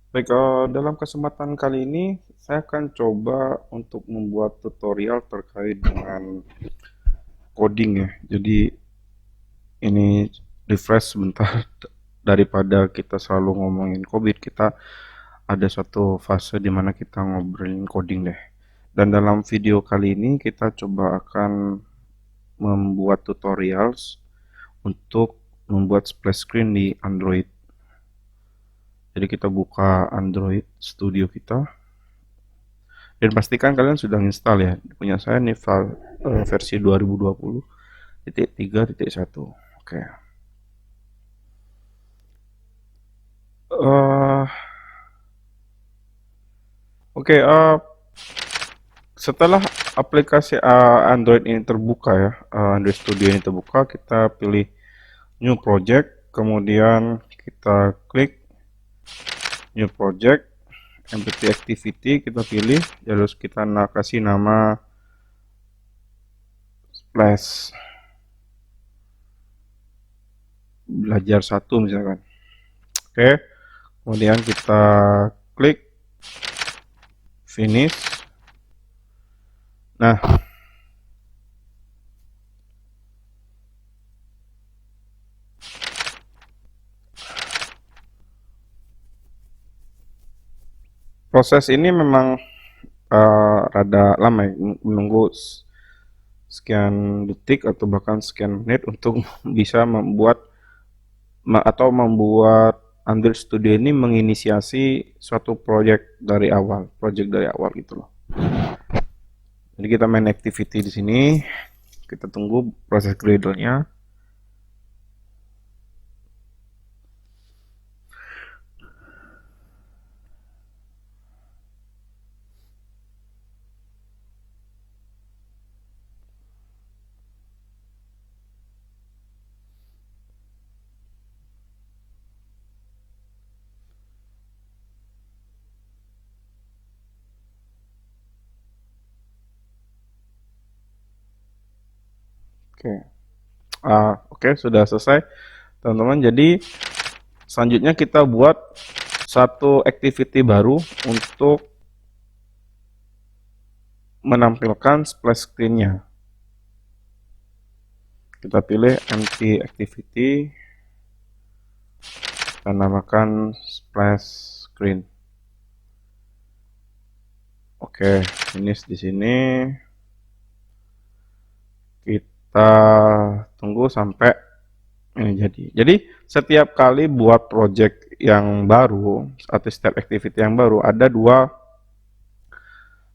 Baik, dalam kesempatan kali ini saya akan coba untuk membuat tutorial terkait dengan coding ya. Jadi ini refresh sebentar daripada kita selalu ngomongin COVID, kita ada suatu fase di mana kita ngobrolin coding deh. Dan dalam video kali ini kita coba akan membuat tutorials untuk membuat splash screen di Android. Jadi kita buka Android Studio kita. Dan pastikan kalian sudah install ya. Punya saya nih file versi 2020.3.1. Oke. Eh, oke, setelah aplikasi Android ini terbuka ya, Android Studio ini terbuka, kita pilih New Project, kemudian kita klik New Project, Entity Activity kita pilih, terus kita kasih nama Splash belajar satu misalkan. Oke, kemudian kita klik Finish. Nah, proses ini memang rada lama ya, menunggu sekian detik atau bahkan sekian menit untuk bisa membuat atau membuat Android Studio ini menginisiasi suatu project dari awal gitu loh. Jadi kita main activity di sini, kita tunggu proses Gradle-nya. Oke, oke sudah selesai teman-teman. Jadi selanjutnya kita buat satu activity baru untuk menampilkan splash screen-nya. Kita pilih empty activity dan namakan splash screen. Oke, finish di sini. Kita tunggu sampai ini jadi. Jadi setiap kali buat project yang baru atau setiap activity yang baru ada dua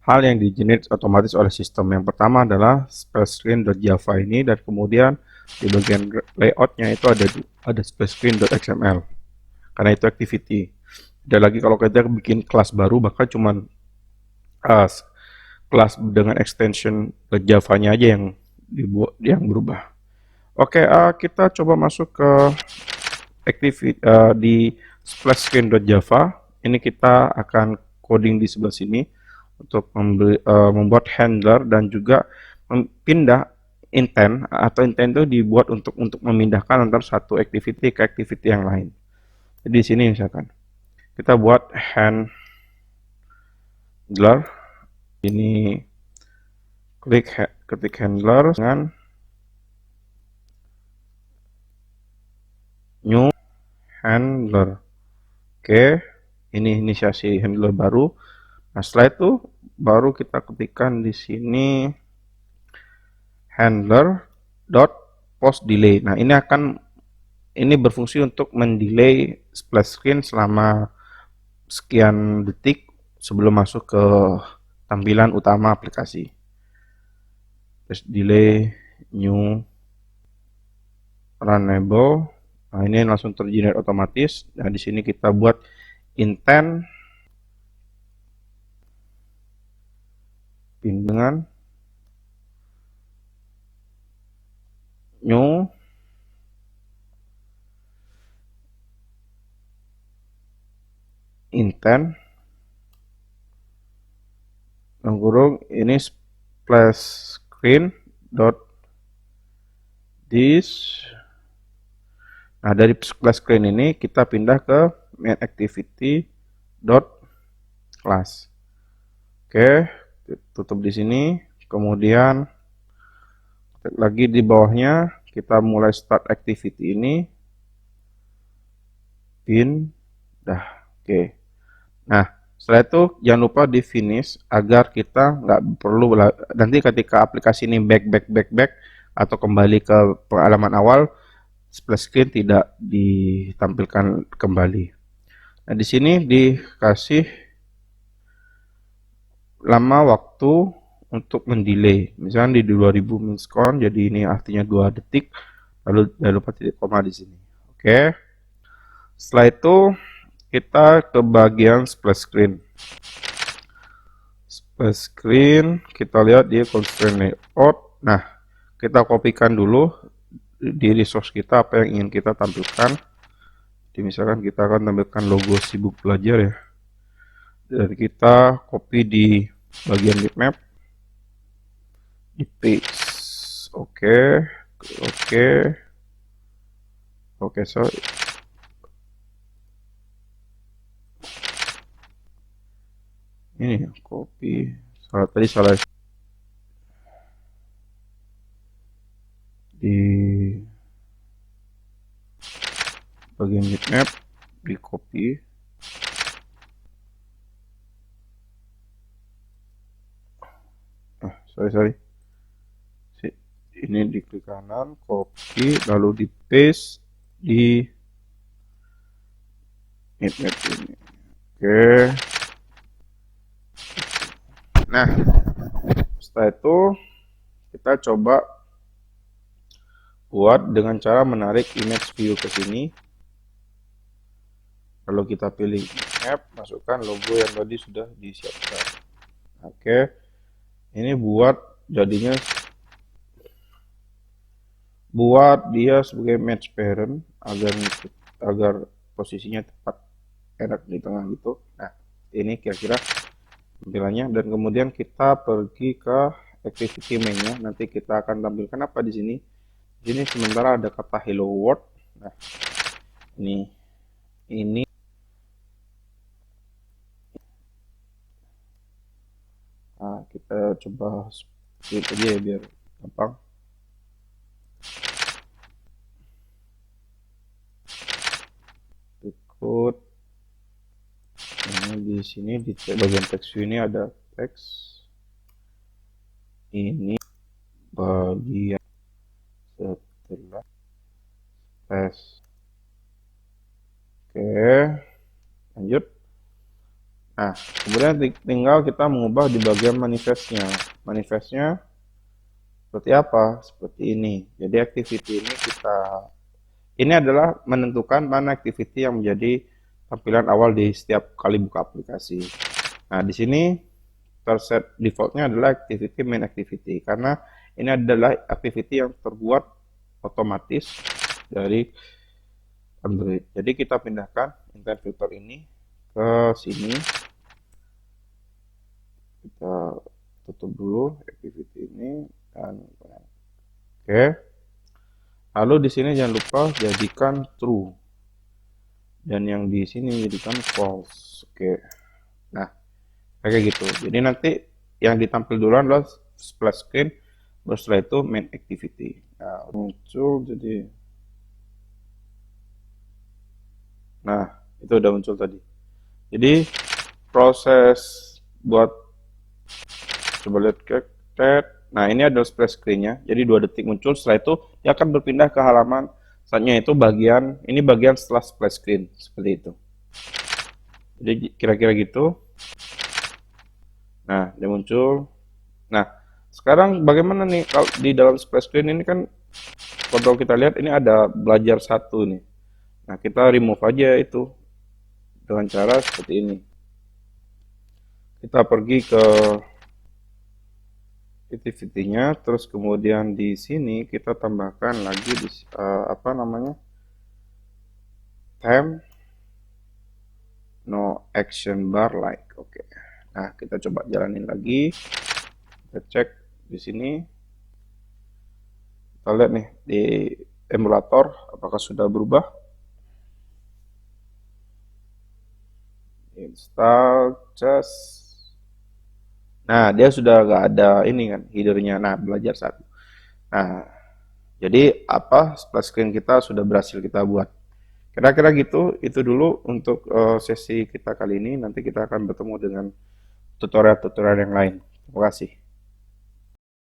hal yang di-generate otomatis oleh sistem. Yang pertama adalah splashscreen.java ini, dan kemudian di bagian layoutnya itu ada splashscreen.xml karena itu activity. Dan lagi kalau kita bikin kelas baru, bahkan cuman kelas dengan extension Java-nya aja yang dibuat yang berubah. Oke, kita coba masuk ke activity di splashscreen.java. Ini kita akan coding di sebelah sini untuk membuat handler dan juga pindah intent, atau intent itu dibuat untuk memindahkan antara satu activity ke activity yang lain. Jadi di sini misalkan kita buat handler, ini ketik handler dengan new handler. Oke, ini inisiasi handler baru. Nah, setelah itu baru kita ketikkan di sini handler dot post delay. Nah, ini berfungsi untuk mendelay splash screen selama sekian detik sebelum masuk ke tampilan utama aplikasi. Terus delay new runnable. Nah, ini langsung tergenerate otomatis. Nah, di sini kita buat intent dengan new intent kurung ini splash screen dot this. Nah, dari splash screen ini kita pindah ke main activity dot class. Oke, tutup di sini. Kemudian lagi di bawahnya kita mulai start activity ini pindah. Oke. Nah, setelah itu jangan lupa di finish agar kita nggak perlu nanti ketika aplikasi ini back atau kembali ke halaman awal, splash screen tidak ditampilkan kembali. Nah, di sini dikasih lama waktu untuk mendelay. Misalnya di 2000 milisecond, jadi ini artinya 2 detik. Lalu jangan lupa titik koma di sini. Oke. Setelah itu kita ke bagian splash screen. Splash screen kita lihat di constraint layout. Nah, kita kopikan dulu di resource kita apa yang ingin kita tampilkan. Jadi misalkan kita akan tampilkan logo sibuk belajar ya. Dan kita copy di bagian bitmap, di paste. Oke, so ini copy, salah di bagian bitmap, di copy. Sorry. Ini di klik kanan, copy, lalu di paste di bitmap ini. Oke. Nah, setelah itu kita coba buat dengan cara menarik image view ke sini. Lalu kita pilih map, masukkan logo yang tadi sudah disiapkan. Oke. Ini buat jadinya buat dia sebagai match parent agar posisinya tepat enak di tengah gitu. Nah, ini kira-kira tampilannya, dan kemudian kita pergi ke activity main-nya. Nanti kita akan tampilkan apa di sini. Di sini sementara ada kata hello world. Nah, ini nah, kita coba split aja ya biar gampang. Ikut ini di sini di bagian text view ini ada teks. Ini bagian setelah tes. Oke, lanjut. Nah, kemudian tinggal kita mengubah di bagian manifestnya. Manifestnya seperti apa? Seperti ini. Jadi activity ini adalah menentukan mana activity yang menjadi tampilan awal di setiap kali buka aplikasi. Nah, di sini terset defaultnya adalah activity main activity karena ini adalah activity yang terbuat otomatis dari Android. Jadi kita pindahkan intent filter ini ke sini. Kita tutup dulu activity ini dan oke. Lalu di sini jangan lupa jadikan true. Dan yang di sini jadikan false. Oke. Nah, kayak gitu. Jadi nanti yang ditampil duluan adalah splash screen, baru setelah itu main activity. Nah, muncul jadi. Nah, itu udah muncul tadi. Jadi proses buat coba lihat ke tab. Nah, ini adalah splash screen-nya. Jadi 2 detik muncul, setelah itu dia akan berpindah ke halaman selanjutnya, itu bagian setelah splash screen seperti itu. Jadi kira-kira gitu. Nah, dia muncul. Nah, sekarang bagaimana nih kalau di dalam splash screen ini kan kalau kita lihat ini ada belajar satu nih. Nah, kita remove aja itu dengan cara seperti ini. Kita pergi ke activity-nya, terus kemudian di sini kita tambahkan lagi di apa namanya? Time no action bar like. Oke. Nah, kita coba jalanin lagi. Kita cek di sini. Kita lihat nih di emulator apakah sudah berubah. install just. Nah, dia sudah nggak ada ini kan headernya. Nah, belajar satu. Nah, jadi apa splash screen kita sudah berhasil kita buat. Kira-kira gitu, itu dulu untuk sesi kita kali ini. Nanti kita akan bertemu dengan tutorial-tutorial yang lain. Terima kasih.